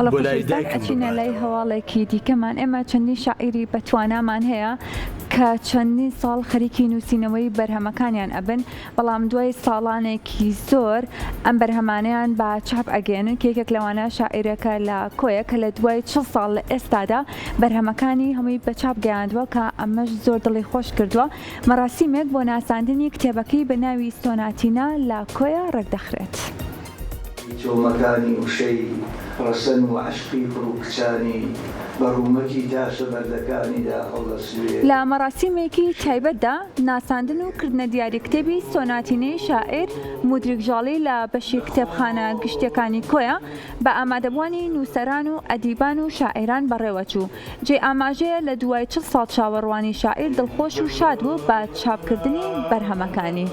بۆ لای دایکم ئەچینە لای هەواڵێکی دیکەمان ئێمە چەندین شاعیری بەتوانامان هەیە کە چەندین ساڵ خەریکی نووسینەوەی بەرهەمەکانیان ئەبن، بەڵام دوای ساڵانێکی زۆر ئەم بەرهەمانیان بە چاپ ئەگەێنن. کێکێک لەوانە شاعیرەکە لە کۆیە کە لە دوای 40 ساڵ لە ئێستادا بەرهەمەکانی هەمووی بە چاپ گەیاندووە کە ئەمەش زۆر دڵی خۆش کردووە. مەراسیمێک بۆ ناساندنی کتێبەکەی بە ناوی سۆناتینا لە کۆیە ڕێکدەخرێت. جۆمەکانی وشەی ڕەسەن و عەشقی فڕوکچانی بەڕوومەکی تاشە بەردەکانیدا هەڵدەسوێ. لە مەراسیمێکی تایبەتدا ناساندن و کردنە دیاری کتێبی سۆناتینەی شاعیر مودریکژاڵی لە بەشی کتێبخانە گشتیەکانی کۆیە بە ئامادەبوانی نووسەران و ئەدیبان و شاعیران بەڕێوەچوو. جێ ئاماژەیە لە دوای 40 ساڵ چاوەڕوانی شاعیر دڵخۆش و شاد بوو بە چاپکردنی بەرهەمەکانی.